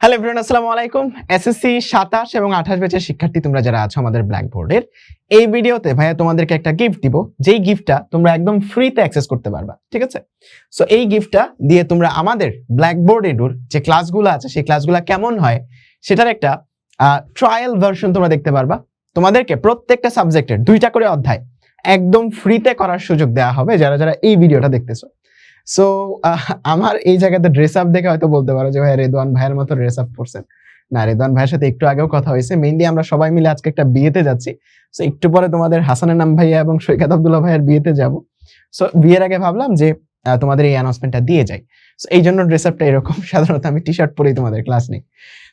Hello everyone, আসসালামু আলাইকুম। SSC 27 এবং 28 ব্যাচের শিক্ষার্থী তোমরা যারা আছো আমাদের ব্ল্যাকবোর্ডের এই ভিডিওতে ভাইয়া তোমাদেরকে একটা গিফট দিব, যেই গিফটটা তোমরা একদম ফ্রিতে অ্যাক্সেস করতে পারবা। ঠিক আছে, সো এই গিফটটা দিয়ে তোমরা আমাদের ব্ল্যাকবোর্ড এডুর যে ক্লাসগুলো আছে সেই ক্লাসগুলো কেমন হয় সেটার একটা ট্রায়াল ভার্সন তোমরা দেখতে পারবা। তোমাদেরকে প্রত্যেকটা সাবজেক্টের 2টা করে অধ্যায় একদম ফ্রিতে করার সুযোগ দেওয়া হবে যারা যারা এই ভিডিওটা দেখতেছো। সো আমার এই জায়গাতে ড্রেস আপ দেখে হয়তো বলতে পারো যে ভাই রেদওয়ান ভাইয়ের মতো ড্রেস আপ করছেন। না, রেদওয়ান ভাইয়ের সাথে একটু আগেও কথা হয়েছে। মেইনলি আমরা সবাই মিলে আজকে একটা বিয়েতে যাচ্ছি। সো একটু পরে তোমাদের হাসানের নাম ভাইয়া এবং সৈকত আব্দুল্লাহ ভাইয়ের বিয়েতে যাব। সো বিয়ের আগে ভাবলাম যে তোমাদের এই অ্যানাউন্সমেন্টটা দিয়ে যাই। সো এই জন্য ড্রেস আপটা এরকম। সাধারণত আমি টি শার্ট পরেই তোমাদের ক্লাস নেই।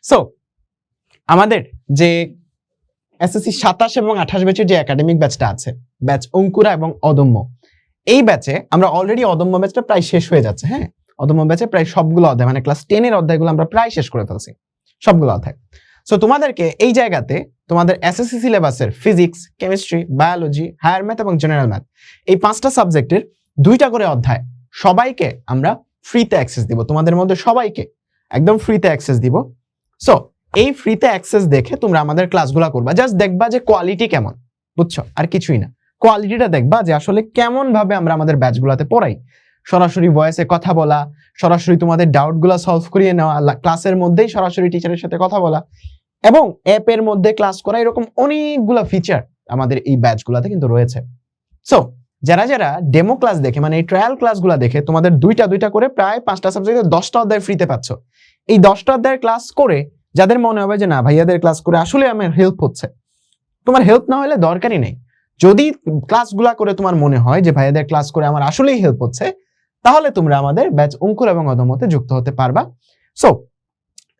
সো আমাদের যে এসএসসি 27 এবং 28 ব্যাচের যে একাডেমিক ব্যাচটা আছে, ব্যাচ অঙ্কুরা এবং অদম্য, এই ব্যাচে আমরা অলরেডি অদম্য ব্যাচটা প্রায় শেষ হয়ে যাচ্ছে। হ্যাঁ, অদম্য ব্যাচে প্রায় সবগুলো অধ্যায় মানে ক্লাস 10 এর অধ্যায়গুলো আমরা প্রায় শেষ করে ফেলছি, সবগুলো অধ্যায়। সো তোমাদেরকে এই জায়গাতে তোমাদের এসএসসি সিলেবাসের physics, chemistry, biology, higher math এবং জেনারেল ম্যাথ এই 5টা সাবজেক্টের 2টা করে অধ্যায় সবাইকে আমরা ফ্রিতে অ্যাক্সেস দিব। তোমাদের মধ্যে সবাইকে একদম ফ্রিতে অ্যাক্সেস দিব। সো এই ফ্রিতে অ্যাক্সেস দেখে তোমরা আমাদের ক্লাসগুলো করবা, জাস্ট দেখবা যে কোয়ালিটি কেমন, বুঝছো, আর কিছুই না। কোয়ালিটিটা দেখবা যে আসলে কেমন ভাবে আমরা আমাদের ব্যাচগুলোতে পড়াই। সরাসরি ভয়েসে কথা বলা, সরাসরি তোমাদের ডাউটগুলো সলভ করিয়ে নেওয়া, ক্লাসের মধ্যেই সরাসরি টিচারের সাথে কথা বলা এবং অ্যাপের মধ্যে ক্লাস করা, এরকম অনেকগুলো ফিচার আমাদের এই ব্যাচগুলোতে কিন্তু রয়েছে। সো যারা যারা ডেমো ক্লাস দেখে মানে এই ট্রায়াল ক্লাসগুলো দেখে তোমাদের 2টা করে প্রায় 5টা সাবজেক্টে 10টা অধ্যায় ফ্রিতে পাচ্ছ। এই 10টা অধ্যায়ের ক্লাস করে যাদের মনে হবে যে না ভাইয়াদের ক্লাস করে আসলে আমার হেল্প হচ্ছে, তোমার হেল্প না হলে দরকারই নেই। যদি ক্লাসগুলা করে তোমার মনে হয় যে ভাইয়াদের ক্লাস করে আমার আসলেই হেল্প হচ্ছে, তাহলে তোমরা আমাদের ব্যাচ অঙ্কুর এবং অদম্যতে যুক্ত হতে পারবা। সো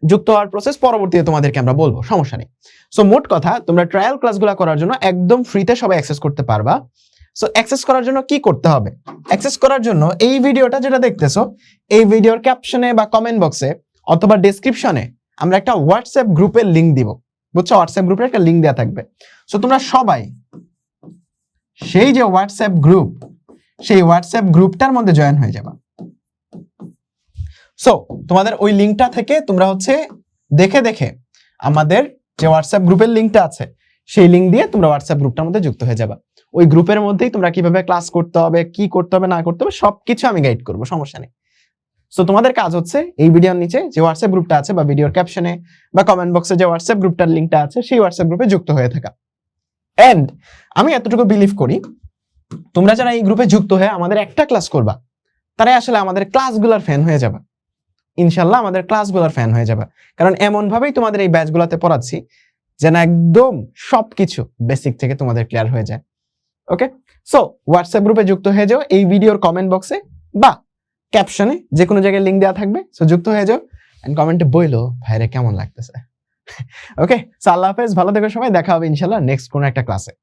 যুক্ত হওয়ার প্রসেস পরবর্তীতে তোমাদেরকে আমরা বলবো, সমস্যা নেই। সো মোট কথা, তোমরা ট্রায়াল ক্লাসগুলো করার জন্য একদম ফ্রিতে সবাই অ্যাক্সেস করতে পারবা। সো অ্যাক্সেস করার জন্য কি করতে হবে? অ্যাক্সেস করার জন্য এই ভিডিওটা যেটা দেখতেছো, এই ভিডিওর ক্যাপশনে বা কমেন্ট বক্সে অথবা ডেসক্রিপশনে আমরা একটা হোয়াটসঅ্যাপ গ্রুপের লিংক দিব, বুঝছো? হোয়াটসঅ্যাপ গ্রুপের একটা লিংক দেওয়া থাকবে। সো তোমরা সবাই সেই যে হোয়াটসঅ্যাপ গ্রুপ, সেই হোয়াটসঅ্যাপ গ্রুপটার মধ্যে জয়েন হয়ে যাবা। সো তোমাদের ওই লিংকটা থেকে তোমরা দেখে দেখে আমাদের যে হোয়াটসঅ্যাপ গ্রুপের লিংকটা আছে সেই লিংক দিয়ে তোমরা হোয়াটসঅ্যাপ গ্রুপটার মধ্যে যুক্ত হয়ে যাবা। ওই গ্রুপের মধ্যেই তোমরা কিভাবে ক্লাস করতে হবে, কি করতে হবে না করতে হবে সবকিছু আমি গাইড করবো, সমস্যা নেই। সো তোমাদের কাজ হচ্ছে এই ভিডিওর নিচে যে হোয়াটসঅ্যাপ গ্রুপটা আছে বা ভিডিওর ক্যাপশনে বা কমেন্ট বক্সে যে হোয়াটসঅ্যাপ গ্রুপটার লিংকটা আছে সেই হোয়াটসঅ্যাপ গ্রুপে যুক্ত হয়ে থাকা। এন্ড আমি এতটুকু বিলিভ করি, তোমরা যারা এই গ্রুপে যুক্ত হয়ে আমাদের একটা ক্লাস করবা, তারাই আসলে আমাদের ক্লাসগুলোর ফ্যান হয়ে যাবে। ইনশাল্লাহ আমাদের ক্লাসগুলোর ফ্যান হয়ে যাবে, কারণ এমন ভাবেই তোমাদের এই ব্যাচগুলোতে পড়াচ্ছি যেন একদম সবকিছু বেসিক থেকে তোমাদের ক্লিয়ার হয়ে যায়। ওকে, সো হোয়াটসঅ্যাপ গ্রুপে যুক্ত হয়ে যাও, এই ভিডিওর কমেন্ট বক্সে বা ক্যাপশনে যে কোনো জায়গায় লিংক দেওয়া থাকবে। সো যুক্ত হয়ে যাও এন্ড কমেন্টে বইলো ভাইরে কেমন লাগতেছে। ওকে, সো আল্লাহ হাফেজ, ভালো থেকো সবাই, দেখা হবে ইনশাল্লাহ নেক্সট কোনো একটা ক্লাসে।